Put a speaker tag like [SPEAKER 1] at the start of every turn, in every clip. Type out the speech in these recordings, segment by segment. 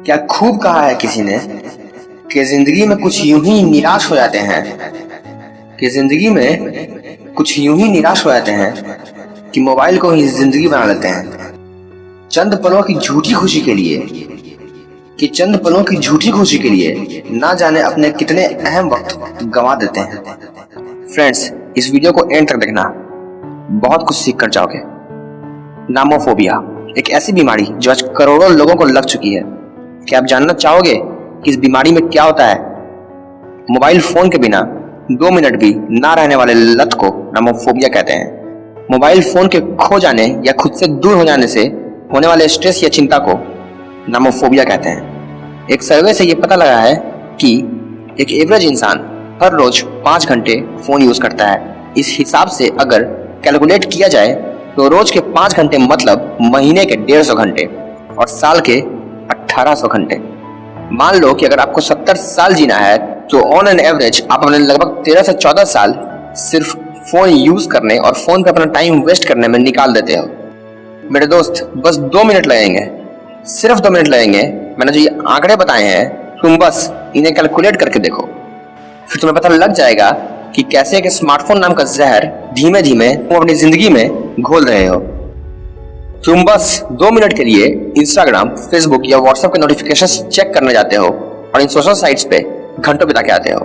[SPEAKER 1] क्या खूब कहा है किसी ने कि जिंदगी में कुछ यूं ही निराश हो जाते हैं कि जिंदगी में कुछ यूं ही निराश हो जाते हैं कि मोबाइल को ही जिंदगी बना लेते हैं चंद पलों की झूठी खुशी के लिए चंद पलों की झूठी खुशी के लिए ना जाने अपने कितने अहम वक्त गंवा देते हैं। फ्रेंड्स, इस वीडियो को एंड तक देखना, बहुत कुछ सीख कर जाओगे। नामोफोबिया एक ऐसी बीमारी जो आज करोड़ों लोगों को लग चुकी है। क्या आप जानना चाहोगे कि इस बीमारी में क्या होता है? मोबाइल फोन के बिना 2 मिनट भी ना रहने वाले लत को नामोफोबिया कहते हैं। मोबाइल फोन के खो जाने या खुद से दूर हो जाने से होने वाले स्ट्रेस या चिंता को नामोफोबिया कहते हैं। एक सर्वे से ये पता लगा है कि एक एवरेज इंसान हर रोज 5 घंटे फोन यूज करता है। इस हिसाब से अगर कैलकुलेट किया जाए तो रोज के 5 घंटे मतलब महीने के 150 घंटे और साल के 1800 घंटे। मान लो कि अगर आपको 70 साल जीना है तो ऑन एन एवरेज आप अपने लगभग 13 से 14 साल सिर्फ फोन यूज करने और फोन पे अपना टाइम वेस्ट करने में निकाल देते हो। मेरे दोस्त, बस 2 मिनट लगेंगे, सिर्फ 2 मिनट लगेंगे। मैंने जो ये आंकड़े बताए हैं तुम बस इन्हें कैलकुलेट करके देखो, फिर तुम्हें पता लग जाएगा कि कैसे एक स्मार्टफोन नाम का जहर धीमे धीमे तुम अपनी जिंदगी में घोल रहे हो। तुम बस 2 मिनट के लिए इंस्टाग्राम, फेसबुक या व्हाट्सएप के नोटिफिकेशंस चेक करने जाते हो और इन सोशल साइट्स पे घंटों बिता के आते हो।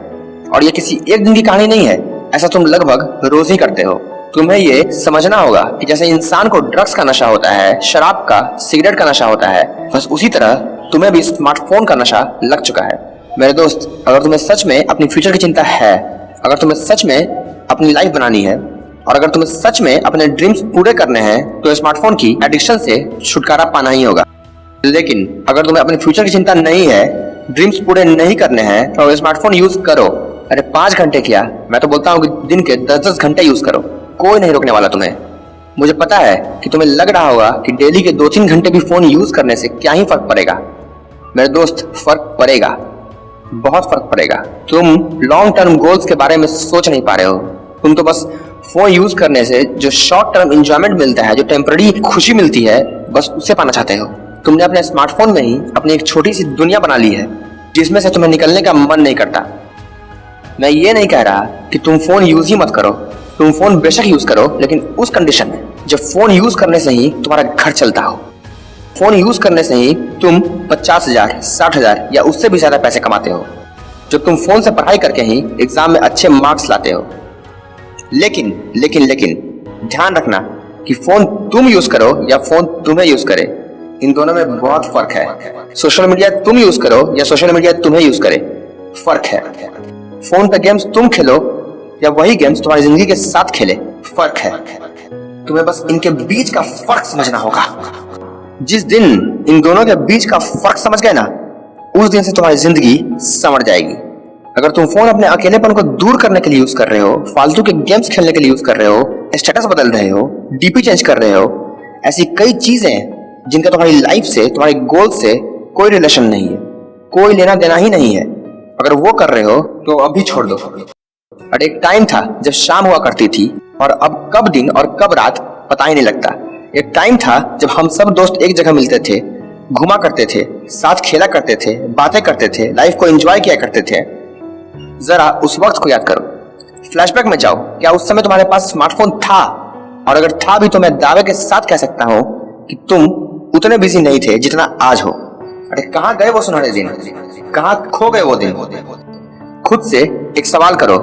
[SPEAKER 1] और ये किसी एक दिन की कहानी नहीं है, ऐसा तुम लगभग रोज ही करते हो। तुम्हें ये समझना होगा कि जैसे इंसान को ड्रग्स का नशा होता है, शराब का, सिगरेट का नशा होता है, बस उसी तरह तुम्हें भी स्मार्टफोन का नशा लग चुका है। मेरे दोस्त, अगर तुम्हें सच में अपनी फ्यूचर की चिंता है, अगर तुम्हें सच में अपनी लाइफ बनानी है और अगर तुम्हें सच में अपने ड्रीम्स पूरे करने हैं तो स्मार्टफोन की एडिक्शन से छुटकारा पाना ही होगा। लेकिन अगर तुम्हें अपनी फ्यूचर की चिंता नहीं है, ड्रीम्स पूरे नहीं करने हैं तो स्मार्टफोन यूज करो। अरे 5 घंटे क्या, मैं तो बोलता हूँ कि दिन के 10-10 घंटे यूज करो, कोई नहीं रोकने वाला तुम्हें। मुझे पता है कि तुम्हें लग रहा होगा कि डेली के 2-3 घंटे भी फोन यूज करने से क्या ही फर्क पड़ेगा। मेरे दोस्त, फर्क पड़ेगा, बहुत फर्क पड़ेगा। तुम लॉन्ग टर्म गोल्स के बारे में सोच नहीं पा रहे हो। तुम तो बस फोन यूज करने से जो शॉर्ट टर्म एंजॉयमेंट मिलता है, जो टेम्पररी खुशी मिलती है, बस उसे पाना चाहते हो। तुमने अपने स्मार्टफोन में ही अपनी एक छोटी सी दुनिया बना ली है जिसमें से तुम्हें निकलने का मन नहीं करता। मैं ये नहीं कह रहा कि तुम फोन यूज ही मत करो, तुम फोन बेशक यूज करो, लेकिन उस कंडीशन में जब फोन यूज करने से ही तुम्हारा घर चलता हो। फोन यूज करने से ही तुम 50,000, 60,000 या उससे भी ज्यादा पैसे कमाते हो, जो तुम फोन से पढ़ाई करके ही एग्जाम में अच्छे मार्क्स लाते हो। लेकिन लेकिन लेकिन ध्यान रखना कि फोन तुम यूज करो या फोन तुम्हें यूज करे, इन दोनों में बहुत फर्क है। सोशल मीडिया तुम यूज करो या सोशल मीडिया तुम्हें यूज करे, फर्क है। फोन पे गेम्स तुम खेलो या वही गेम्स तुम्हारी जिंदगी के साथ खेले, फर्क है। तुम्हें बस इनके बीच का फर्क समझना होगा। जिस दिन इन दोनों के बीच का फर्क समझ गए ना, उस दिन से तुम्हारी जिंदगी संवर जाएगी। अगर तुम फोन अपने अकेलेपन को दूर करने के लिए यूज कर रहे हो, फालतू के गेम्स खेलने के लिए यूज कर रहे हो, स्टेटस बदल रहे हो, डीपी चेंज कर रहे हो, ऐसी कई चीजें जिनका तुम्हारी लाइफ से, तुम्हारे गोल से कोई रिलेशन नहीं है, कोई लेना देना ही नहीं है, अगर वो कर रहे हो तो अभी छोड़ दो। और एक टाइम था जब शाम हुआ करती थी और अब कब दिन और कब रात पता ही नहीं लगता। एक टाइम था जब हम सब दोस्त एक जगह मिलते थे, घुमा करते थे, साथ खेला करते थे, बातें करते थे, लाइफ को एंजॉय किया करते थे। जरा उस वक्त को याद करो, फ्लैशबैक में जाओ। क्या उस समय तुम्हारे पास स्मार्टफोन था? और अगर था भी तो मैं दावे के साथ कह सकता हूँ कि तुम उतने बिजी नहीं थे जितना आज हो। अरे कहाँ गए वो सुनहरे दिन, कहाँ खो गए वो दिन? खुद से एक सवाल करो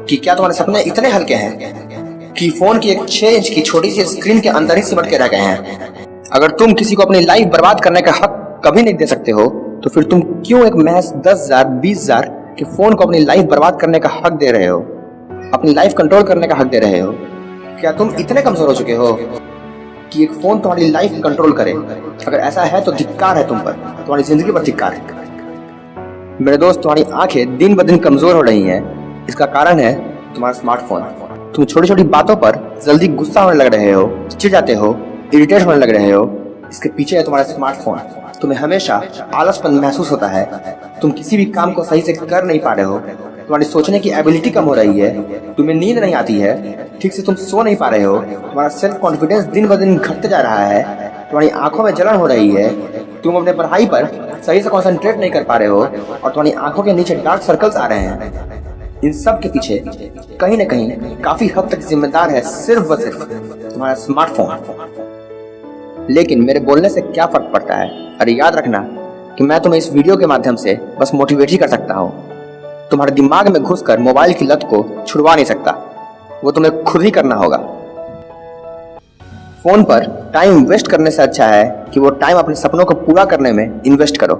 [SPEAKER 1] कि क्या तुम्हारे सपने इतने हल्के हैं कि फोन की एक 6 इंच की छोटी सी स्क्रीन के अंदर ही सिमट के रह गए हैं? अगर तुम किसी को अपनी लाइफ बर्बाद करने का हक कभी नहीं दे सकते हो तो फिर तुम क्यों एक महज 10,000, 20,000 के फोन को अपनी लाइफ बर्बाद करने का हक दे रहे हो, अपनी लाइफ कंट्रोल करने का हक दे रहे हो? क्या तुम इतने कमजोर हो चुके हो कि एक फोन तुम्हारी लाइफ कंट्रोल करे? अगर ऐसा है तो धिक्कार है तुम पर, तुम्हारी जिंदगी पर धिक्कार है। मेरे दोस्त, तुम्हारी आंखें दिन ब दिन कमजोर हो रही हैं। इसका कारण है तुम्हारा स्मार्टफोन। तुम छोटी छोटी बातों पर जल्दी गुस्सा होने लग रहे हो, चिढ़ जाते हो, इरिटेट होने लग रहे हो। इसके पीछे है तुम्हारा स्मार्टफोन। तुम्हें हमेशा आलसपन महसूस होता है, तुम किसी भी काम को सही से कर नहीं पा रहे हो, तुम्हारी सोचने की एबिलिटी कम हो रही है, तुम्हें नींद नहीं आती है, ठीक से तुम सो नहीं पा रहे हो, तुम्हारा सेल्फ कॉन्फिडेंस दिन ब दिन घटते जा रहा है, तुम्हारी आंखों में जलन हो रही है, तुम अपने पढ़ाई पर सही से कंसंट्रेट नहीं कर पा रहे हो और तुम्हारी आंखों के नीचे डार्क सर्कल्स आ रहे हैं। इन सब के पीछे कहीं ना कहीं काफी हद तक जिम्मेदार है सिर्फ व सिर्फ तुम्हारा स्मार्टफोन। लेकिन मेरे बोलने से क्या फर्क पड़ता है? अरे याद रखना कि मैं तुम्हें इस वीडियो के माध्यम से बस मोटिवेट ही कर सकता हूँ। तुम्हारे दिमाग में घुसकर मोबाइल की लत को छुड़वा नहीं सकता, वो तुम्हें खुद ही करना होगा। फोन पर टाइम वेस्ट करने से अच्छा है कि वो टाइम अपने सपनों को पूरा करने में इन्वेस्ट करो।